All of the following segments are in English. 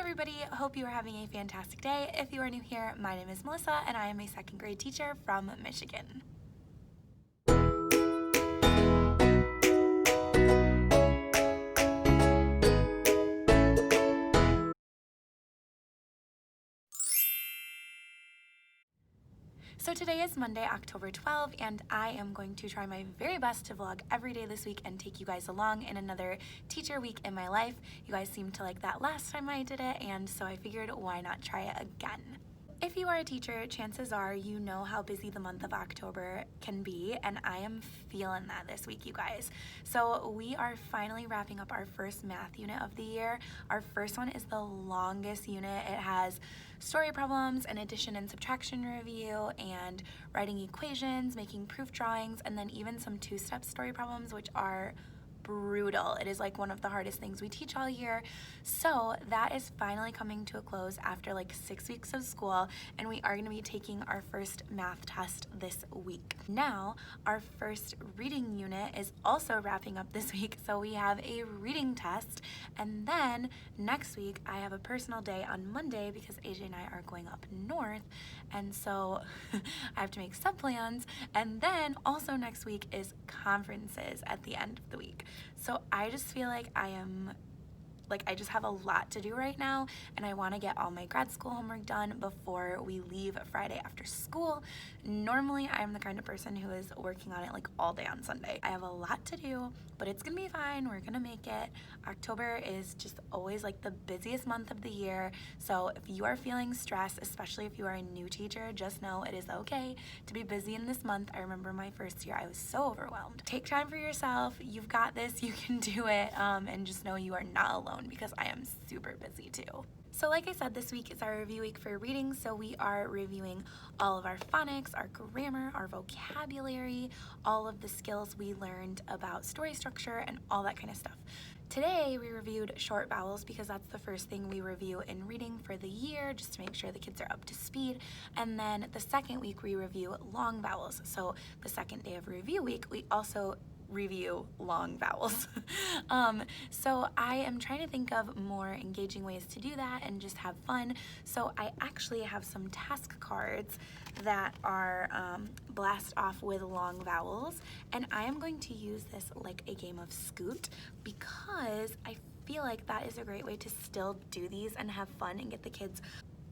everybody, hope you are having a fantastic day. If you are new here, my name is Melissa and I am a second grade teacher from Michigan. So today is Monday, October 12th, and I am going to try my very best to vlog every day this week and take you guys along in another teacher week in my life. You guys seemed to like that last time I did it, and so I figured why not try it again. If you are a teacher, chances are you know how busy the month of October can be, and I am feeling that this week, you guys. So we are finally wrapping up our first math unit of the year. Our first one is the longest unit. It has story problems, an addition and subtraction review, and writing equations, making proof drawings, and then even some two-step story problems, which are brutal. It is like one of the hardest things we teach all year. So that is finally coming to a close after like 6 weeks of school, and we are going to be taking our first math test this week. Now, our first reading unit is also wrapping up this week, so we have a reading test, and then next week I have a personal day on Monday because AJ and I are going up north, and so I have to make sub plans, and then also next week is conferences at the end of the week. So I just feel like I just have a lot to do right now, and I want to get all my grad school homework done before we leave Friday after school. Normally, I'm the kind of person who is working on it like all day on Sunday. I have a lot to do, but it's gonna be fine. We're gonna make it. October is just always like the busiest month of the year, so if you are feeling stressed, especially if you are a new teacher, just know it is okay to be busy in this month. I remember my first year, I was so overwhelmed. Take time for yourself. You've got this. You can do it, and just know you are not alone, because I am super busy too. So like I said, this week is our review week for reading, so we are reviewing all of our phonics, our grammar, our vocabulary, all of the skills we learned about story structure and all that kind of stuff. Today we reviewed short vowels because that's the first thing we review in reading for the year, just to make sure the kids are up to speed. And then the second week we review long vowels. So the second day of review week, we also review long vowels. So I am trying to think of more engaging ways to do that and just have fun. So I actually have some task cards that are blast off with long vowels, and I am going to use this like a game of Scoot because I feel like that is a great way to still do these and have fun and get the kids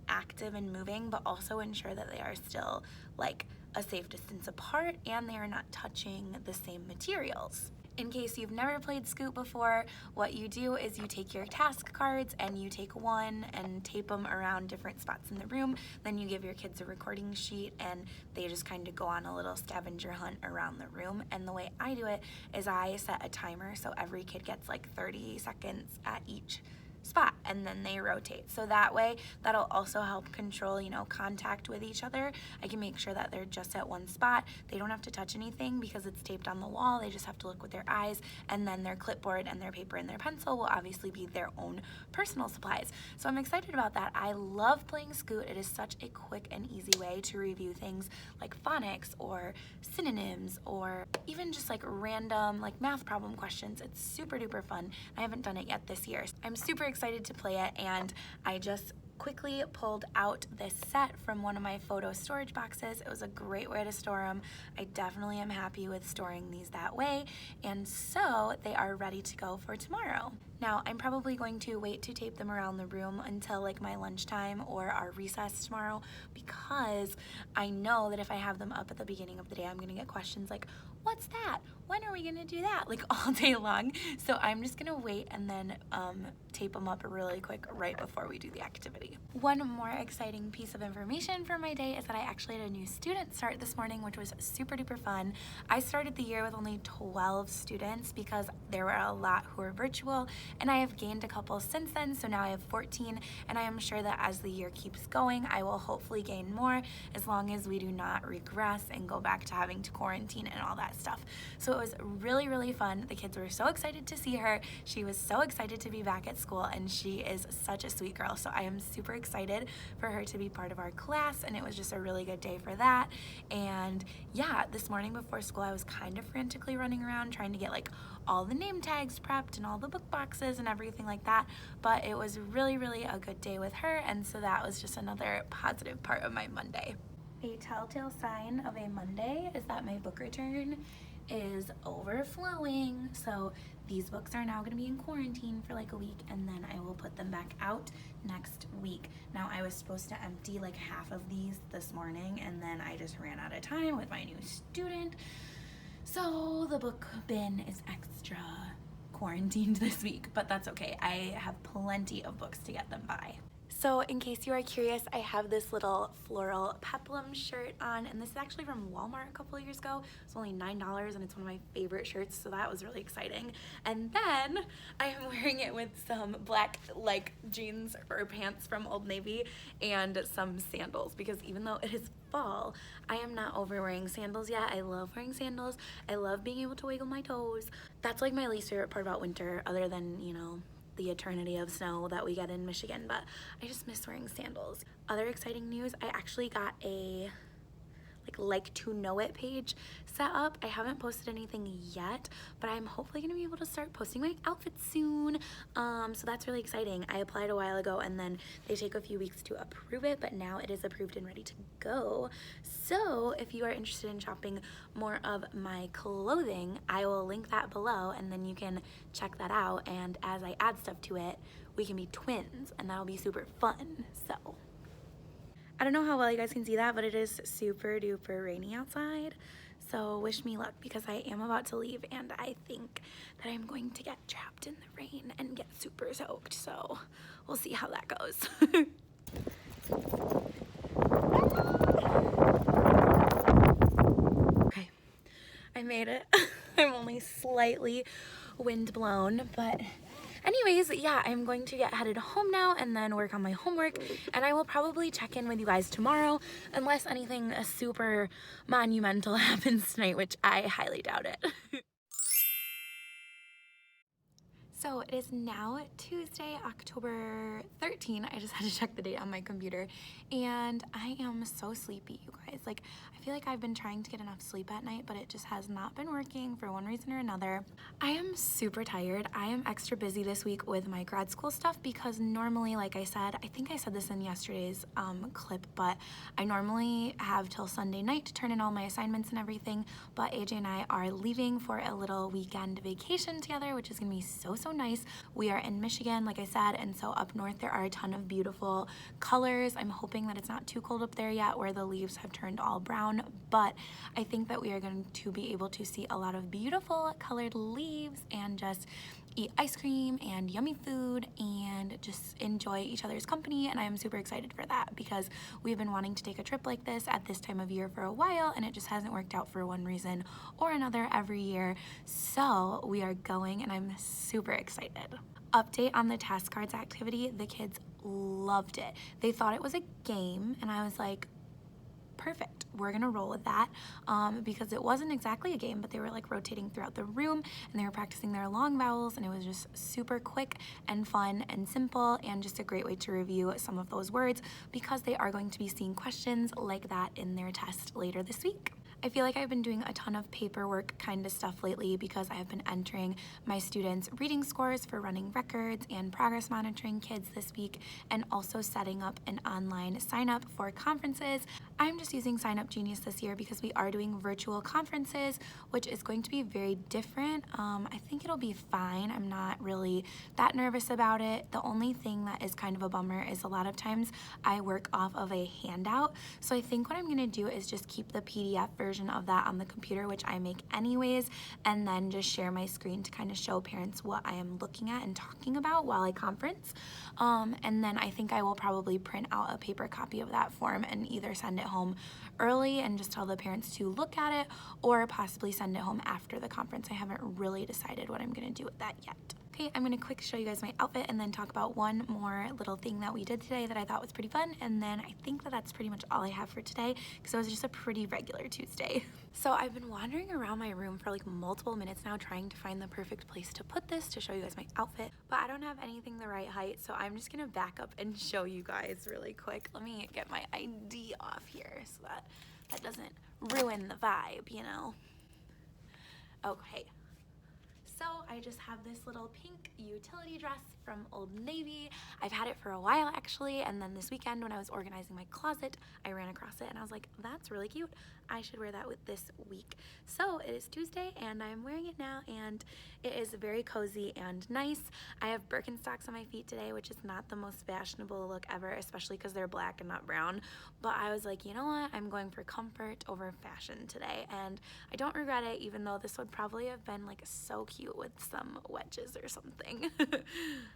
active and moving, but also ensure that they are still like a safe distance apart and they are not touching the same materials. In case you've never played Scoot before, what you do is you take your task cards and you take one and tape them around different spots in the room. Then you give your kids a recording sheet and they just kind of go on a little scavenger hunt around the room. And the way I do it is I set a timer, so every kid gets like 30 seconds at each spot, and then they rotate. So that way, that'll also help control, contact with each other. I can make sure that they're just at one spot. They don't have to touch anything because it's taped on the wall. They just have to look with their eyes, and then their clipboard and their paper and their pencil will obviously be their own personal supplies. So I'm excited about that. I love playing Scoot. It is such a quick and easy way to review things like phonics or synonyms or even just like random like math problem questions. It's super duper fun. I haven't done it yet this year. I'm super excited to play it, and I just quickly pulled out this set from one of my photo storage boxes. It was a great way to store them. I definitely am happy with storing these that way, and so they are ready to go for tomorrow. Now, I'm probably going to wait to tape them around the room until like my lunchtime or our recess tomorrow, because I know that if I have them up at the beginning of the day, I'm gonna get questions like, what's that? When are we gonna do that? Like all day long. So I'm just gonna wait and then tape them up really quick right before we do the activity. One more exciting piece of information for my day is that I actually had a new student start this morning, which was super duper fun. I started the year with only 12 students because there were a lot who were virtual, and I have gained a couple since then, so now I have 14, and I am sure that as the year keeps going, I will hopefully gain more as long as we do not regress and go back to having to quarantine and all that stuff. So it was really, really fun. The kids were so excited to see her. She was so excited to be back at school, and she is such a sweet girl. So I am super excited for her to be part of our class, and it was just a really good day for that. And yeah, this morning before school, I was kind of frantically running around trying to get like all the name tags prepped and all the book boxes and everything like that. But it was really, really a good day with her, and so that was just another positive part of my Monday. A telltale sign of a Monday is that my book return is overflowing. So these books are now going to be in quarantine for like a week, and then I will put them back out next week. Now I was supposed to empty like half of these this morning, and then I just ran out of time with my new student. So the book bin is extra quarantined this week, but that's okay. I have plenty of books to get them by. So in case you are curious, I have this little floral peplum shirt on, and this is actually from Walmart a couple of years ago. It's only $9, and it's one of my favorite shirts, so that was really exciting. And then I am wearing it with some black like jeans or pants from Old Navy and some sandals, because even though it is fall, I am not over wearing sandals yet. I love wearing sandals. I love being able to wiggle my toes. That's like my least favorite part about winter, other than, you know, the eternity of snow that we get in Michigan, but I just miss wearing sandals. Other exciting news, I actually got a like to know it page set up. I haven't posted anything yet, but I'm hopefully gonna be able to start posting my outfits soon. So that's really exciting. I applied a while ago, and then they take a few weeks to approve it, but now it is approved and ready to go. So if you are interested in shopping more of my clothing, I will link that below, and then you can check that out. And as I add stuff to it, we can be twins, and that'll be super fun. So I don't know how well you guys can see that, but it is super duper rainy outside. So wish me luck, because I am about to leave, and I think that I'm going to get trapped in the rain and get super soaked. So we'll see how that goes. Okay, I made it. I'm only slightly wind blown, but anyways, yeah, I'm going to get headed home now and then work on my homework, and I will probably check in with you guys tomorrow unless anything super monumental happens tonight, which I highly doubt it. So it is now Tuesday, October 13. I just had to check the date on my computer, and I am so sleepy, you guys. Like, I feel like I've been trying to get enough sleep at night, but it just has not been working for one reason or another. I am super tired. I am extra busy this week with my grad school stuff, because normally, like I said, I think I said this in yesterday's clip, but I normally have till Sunday night to turn in all my assignments and everything, but AJ and I are leaving for a little weekend vacation together, which is gonna be so nice. We are in Michigan, like I said, and so up north there are a ton of beautiful colors. I'm hoping that it's not too cold up there yet, where the leaves have turned all brown, but I think that we are going to be able to see a lot of beautiful colored leaves and just eat ice cream and yummy food and just enjoy each other's company. And I am super excited for that, because we've been wanting to take a trip like this at this time of year for a while, and it just hasn't worked out for one reason or another every year. So we are going, and I'm super excited. Update on the task cards activity. The kids loved it. They thought it was a game, and I was like, perfect, we're gonna roll with that, because it wasn't exactly a game, but they were like rotating throughout the room, and they were practicing their long vowels, and it was just super quick and fun and simple, and just a great way to review some of those words, because they are going to be seeing questions like that in their test later this week. I feel like I've been doing a ton of paperwork kind of stuff lately, because I have been entering my students' reading scores for running records and progress monitoring kids this week, and also setting up an online sign up for conferences. I'm just using Sign Up Genius this year because we are doing virtual conferences, which is going to be very different. I think it'll be fine. I'm not really that nervous about it. The only thing that is kind of a bummer is a lot of times I work off of a handout. So I think what I'm gonna do is just keep the PDF version of that on the computer, which I make anyways, and then just share my screen to kind of show parents what I am looking at and talking about while I conference. And then I think I will probably print out a paper copy of that form and either send it home early and just tell the parents to look at it, or possibly send it home after the conference. I haven't really decided what I'm gonna do with that yet. Okay, I'm gonna quick show you guys my outfit and then talk about one more little thing that we did today that I thought was pretty fun, and then I think that that's pretty much all I have for today because it was just a pretty regular Tuesday. So I've been wandering around my room for like multiple minutes now trying to find the perfect place to put this to show you guys my outfit, but I don't have anything the right height, so I'm just gonna back up and show you guys really quick. Let me get my ID off here so that doesn't ruin the vibe, you know? Okay. So I just have this little pink utility dress from Old Navy. I've had it for a while actually, and then this weekend when I was organizing my closet, I ran across it and I was like, that's really cute. I should wear that with this week. So it is Tuesday and I'm wearing it now, and it is very cozy and nice. I have Birkenstocks on my feet today, which is not the most fashionable look ever, especially because they're black and not brown. But I was like, you know what? I'm going for comfort over fashion today, and I don't regret it, even though this would probably have been like so cute with some wedges or something.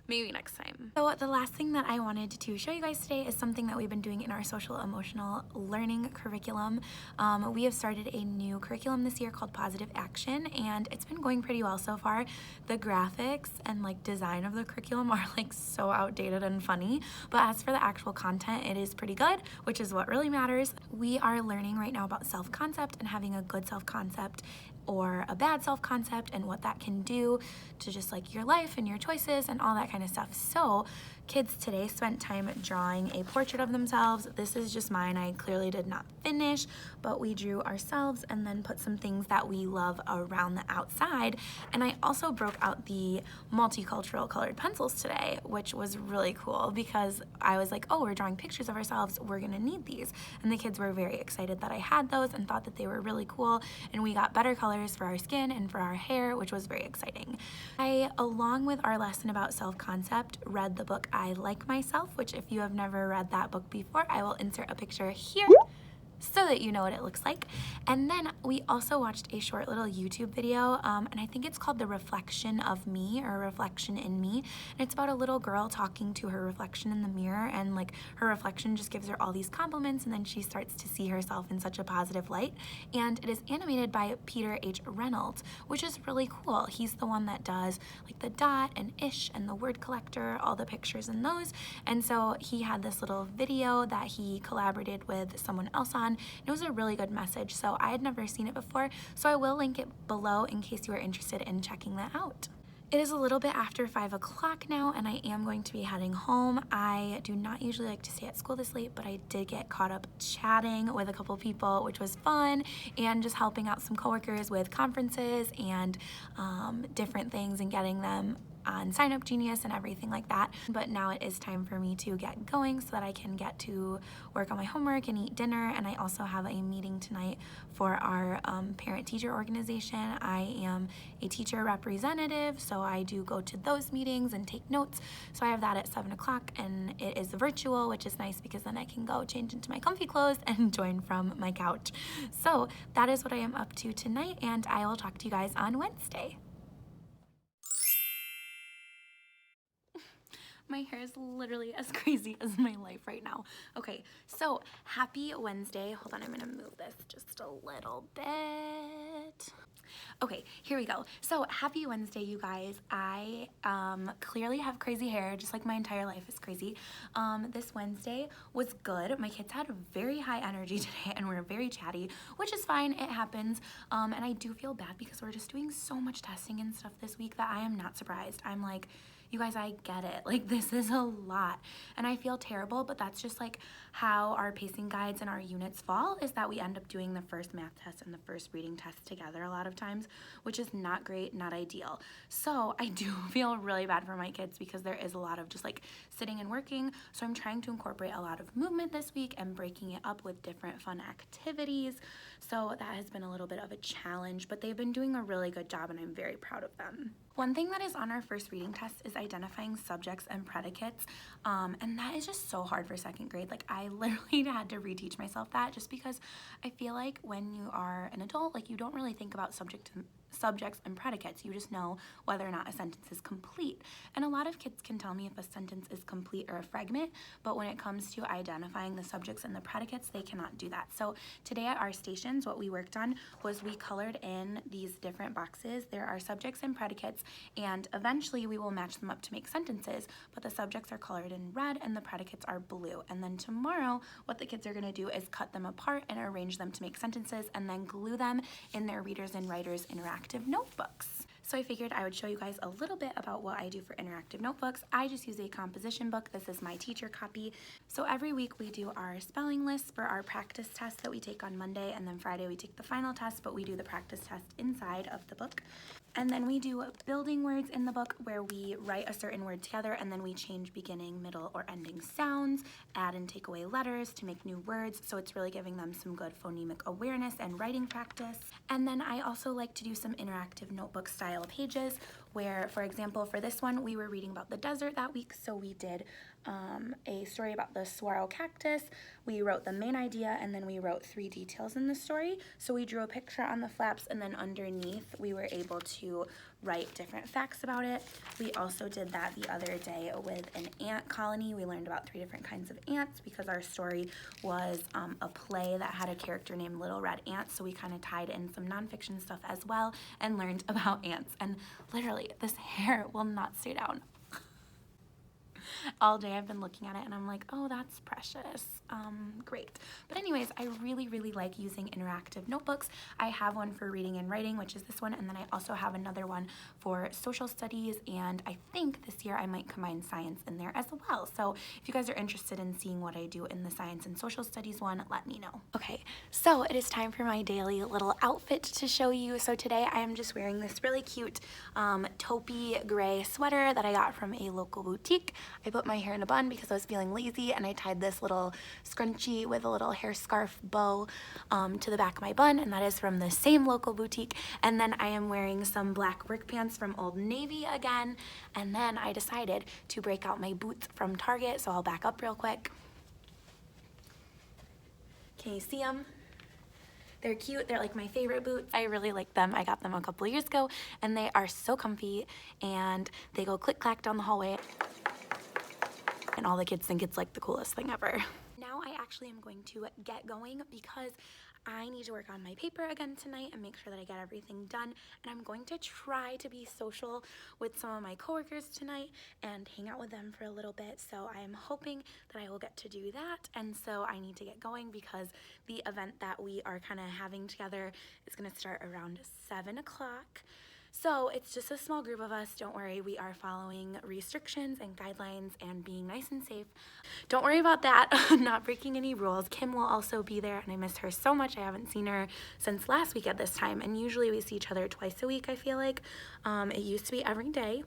Maybe next time. So the last thing that I wanted to show you guys today is something that we've been doing in our social emotional learning curriculum. We have started a new curriculum this year called Positive Action, and it's been going pretty well so far. The graphics and like design of the curriculum are like so outdated and funny, but as for the actual content, it is pretty good, which is what really matters. We are learning right now about self-concept and having a good self-concept or a bad self-concept and what that can do to just like your life and your choices and all that kind of stuff. So kids today spent time drawing a portrait of themselves. This is just mine. I clearly did not finish, but we drew ourselves and then put some things that we love around the outside. And I also broke out the multicultural colored pencils today, which was really cool because I was like, oh, we're drawing pictures of ourselves, we're gonna need these. And the kids were very excited that I had those and thought that they were really cool. And we got better colors for our skin and for our hair, which was very exciting. I, along with our lesson about self-concept, read the book I Like Myself, which if you have never read that book before, I will insert a picture here so that you know what it looks like. And then we also watched a short little YouTube video, and I think it's called The Reflection of Me, or Reflection in Me. And it's about a little girl talking to her reflection in the mirror, and like her reflection just gives her all these compliments, and then she starts to see herself in such a positive light. And it is animated by Peter H. Reynolds, which is really cool. He's the one that does like the dot and ish and the word collector, all the pictures in those. And so he had this little video that he collaborated with someone else on. It was a really good message, so I had never seen it before, so I will link it below in case you are interested in checking that out. It is a little bit after 5 o'clock now, and I am going to be heading home. I do not usually like to stay at school this late, but I did get caught up chatting with a couple people, which was fun, and just helping out some coworkers with conferences and different things and getting them on Sign Up Genius and everything like that. But now it is time for me to get going so that I can get to work on my homework and eat dinner. And I also have a meeting tonight for our parent-teacher organization. I am a teacher representative, so I do go to those meetings and take notes. So I have that at 7 o'clock, and it is virtual, which is nice because then I can go change into my comfy clothes and join from my couch. So that is what I am up to tonight, and I will talk to you guys on Wednesday. My hair is literally as crazy as my life right now. Okay, so happy Wednesday. Hold on, I'm gonna move this just a little bit. Okay, here we go. So happy Wednesday, you guys. I clearly have crazy hair, just like my entire life is crazy. This Wednesday was good. My kids had very high energy today and were very chatty, which is fine, it happens. And I do feel bad because we're just doing so much testing and stuff this week that I am not surprised. I'm like, you guys, I get it. Like, this is a lot. And I feel terrible, but that's just like how our pacing guides and our units fall, is that we end up doing the first math test and the first reading test together a lot of times, which is not great, not ideal. So I do feel really bad for my kids because there is a lot of just like sitting and working. So I'm trying to incorporate a lot of movement this week and breaking it up with different fun activities. So that has been a little bit of a challenge, but they've been doing a really good job and I'm very proud of them. One thing that is on our first reading test is identifying subjects and predicates, and that is just so hard for second grade. Like, I literally had to reteach myself that, just because I feel like when you are an adult, like, you don't really think about subjects subjects and predicates. You just know whether or not a sentence is complete. And a lot of kids can tell me if a sentence is complete or a fragment, but when it comes to identifying the subjects and the predicates, they cannot do that. So today at our stations, what we worked on was we colored in these different boxes. There are subjects and predicates, and eventually we will match them up to make sentences, but the subjects are colored in red and the predicates are blue. And then tomorrow, what the kids are gonna do is cut them apart and arrange them to make sentences and then glue them in their Readers and Writers interactive notebooks. So I figured I would show you guys a little bit about what I do for interactive notebooks. I just use a composition book. This is my teacher copy. So every week we do our spelling list for our practice test that we take on Monday, and then Friday we take the final test, but we do the practice test inside of the book. And then we do building words in the book where we write a certain word together and then we change beginning, middle, or ending sounds, add and take away letters to make new words. So it's really giving them some good phonemic awareness and writing practice. And then I also like to do some interactive notebook style pages where, for example, for this one, we were reading about the desert that week. So we did a story about the saguaro cactus. We wrote the main idea and then we wrote 3 details in the story. So we drew a picture on the flaps and then underneath we were able to write different facts about it. We also did that the other day with an ant colony. We learned about 3 different kinds of ants because our story was a play that had a character named Little Red Ant. So we kind of tied in some nonfiction stuff as well and learned about ants. And literally, this hair will not stay down. All day I've been looking at it and I'm like, oh, that's precious. Great. But anyways, I really, really like using interactive notebooks. I have one for reading and writing, which is this one, and then I also have another one for social studies, and I think this year I might combine science in there as well. So if you guys are interested in seeing what I do in the science and social studies one, let me know. Okay, so it is time for my daily little outfit to show you. So today I am just wearing this really cute taupey gray sweater that I got from a local boutique. I put my hair in a bun because I was feeling lazy, and I tied this little scrunchie with a little hair scarf bow to the back of my bun, and that is from the same local boutique. And then I am wearing some black work pants from Old Navy again, and then I decided to break out my boots from Target, so I'll back up real quick. Can you see them? They're cute. They're like my favorite boots. I really like them. I got them a couple of years ago, and they are so comfy, and they go click-clack down the hallway. And all the kids think it's like the coolest thing ever. Now I actually am going to get going because I need to work on my paper again tonight and make sure that I get everything done. And I'm going to try to be social with some of my coworkers tonight and hang out with them for a little bit. So I am hoping that I will get to do that. And so I need to get going because the event that we are kind of having together is going to start around 7 o'clock. So it's just a small group of us. Don't worry, we are following restrictions and guidelines and being nice and safe. Don't worry about that, not breaking any rules. Kim will also be there, and I miss her so much. I haven't seen her since last week at this time, and usually we see each other twice a week, I feel like. It used to be every day,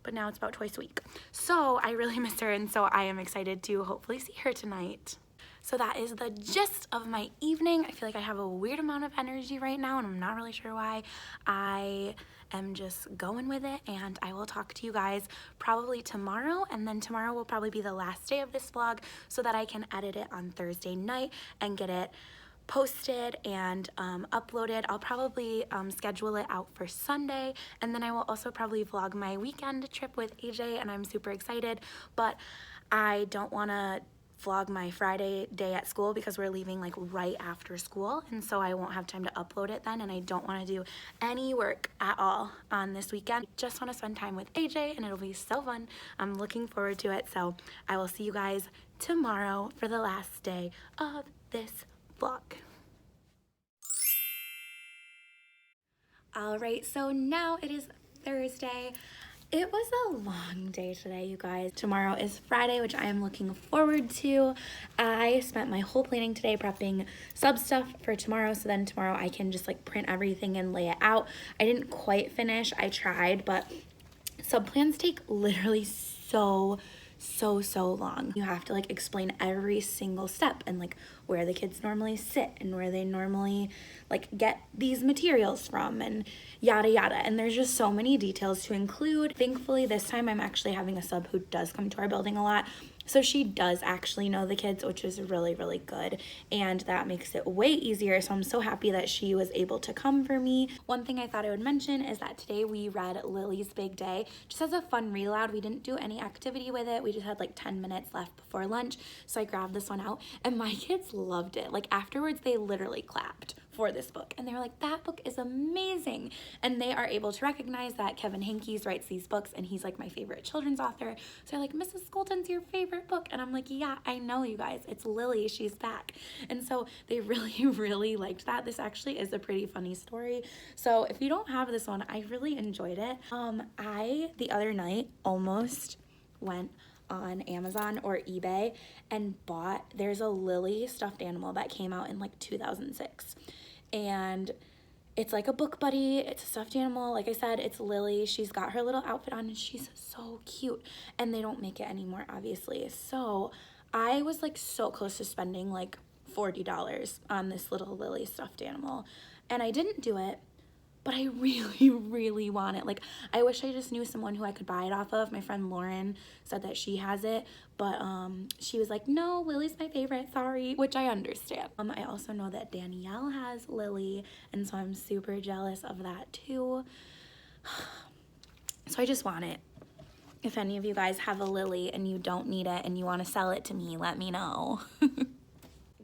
but now it's about twice a week. So I really miss her, and so I am excited to hopefully see her tonight. So that is the gist of my evening. I feel like I have a weird amount of energy right now, and I'm not really sure why. I am just going with it, and I will talk to you guys probably tomorrow, and then tomorrow will probably be the last day of this vlog so that I can edit it on Thursday night and get it posted and uploaded. I'll probably schedule it out for Sunday, and then I will also probably vlog my weekend trip with AJ, and I'm super excited, but I don't want to vlog my Friday day at school because we're leaving like right after school, and so I won't have time to upload it then, and I don't want to do any work at all on this weekend. Just want to spend time with AJ, and it'll be so fun. I'm looking forward to it. So I will see you guys tomorrow for the last day of this vlog. All right, so now it is Thursday. It was a long day today, you guys. Tomorrow is Friday, which I am looking forward to. I spent my whole planning today prepping sub stuff for tomorrow, so then tomorrow I can just like print everything and lay it out. I didn't quite finish. I tried, but sub plans take literally so long. You have to like explain every single step and like where the kids normally sit and where they normally like get these materials from and yada yada, and there's just so many details to include. Thankfully this time I'm actually having a sub who does come to our building a lot, So she does actually know the kids, which is really, really good. And that makes it way easier. So I'm so happy that she was able to come for me. One thing I thought I would mention is that today we read Lily's Big Day just as a fun read aloud. We didn't do any activity with it. We just had like 10 minutes left before lunch. So I grabbed this one out and my kids loved it. Like afterwards, they literally clapped for this book and they were like, that book is amazing. And they are able to recognize that Kevin Hankes writes these books and he's like my favorite children's author. So they're like, Mrs. Skolton's your favorite book? And I'm like, yeah, I know, you guys, it's Lily, she's back. And so they really, really liked that. This actually is a pretty funny story. So if you don't have this one, I really enjoyed it. I, the other night, almost went on Amazon or eBay and bought, there's a Lily stuffed animal that came out in like 2006. And it's like a book buddy. It's a stuffed animal. Like I said, it's Lily. She's got her little outfit on and she's so cute. And they don't make it anymore, obviously. So I was like so close to spending like $40 on this little Lily stuffed animal. And I didn't do it, but I really, really want it. Like, I wish I just knew someone who I could buy it off of. My friend Lauren said that she has it, but she was like, no, Lily's my favorite, sorry, which I understand. I also know that Danielle has Lily, and so I'm super jealous of that too. So I just want it. If any of you guys have a Lily and you don't need it and you want to sell it to me, let me know.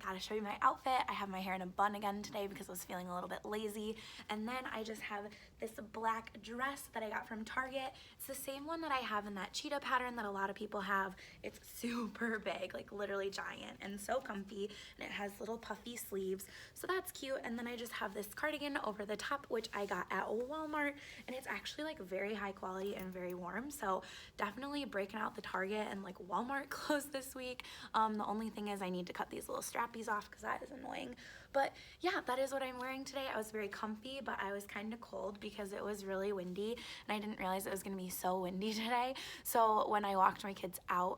Gotta show you my outfit. I have my hair in a bun again today because I was feeling a little bit lazy. And then I just have this black dress that I got from Target. It's the same one that I have in that cheetah pattern that a lot of people have. It's super big, like literally giant and so comfy. And it has little puffy sleeves. So that's cute. And then I just have this cardigan over the top, which I got at Walmart. And it's actually like very high quality and very warm. So definitely breaking out the Target and like Walmart clothes this week. The only thing is I need to cut these little strappies off because that is annoying. But yeah, that is what I'm wearing today. I was very comfy, but I was kind of cold because it was really windy and I didn't realize it was going to be so windy today. So when I walked my kids out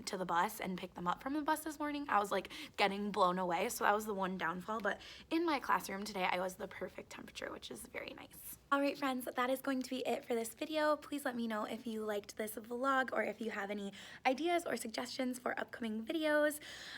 to the bus and picked them up from the bus this morning, I was like getting blown away. So that was the one downfall, but in my classroom today I was the perfect temperature, which is very nice. Alright friends, that is going to be it for this video. Please let me know if you liked this vlog or if you have any ideas or suggestions for upcoming videos.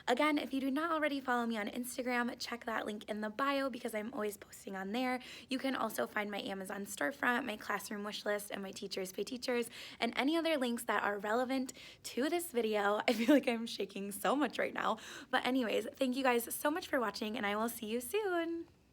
Again, if you do not already follow me on Instagram, check that link in the bio because I'm always posting on there. You can also find my Amazon storefront, my classroom wish list, and my Teachers Pay Teachers, and any other links that are relevant to this video. I feel like I'm shaking so much right now. But anyways, thank you guys so much for watching and I will see you soon.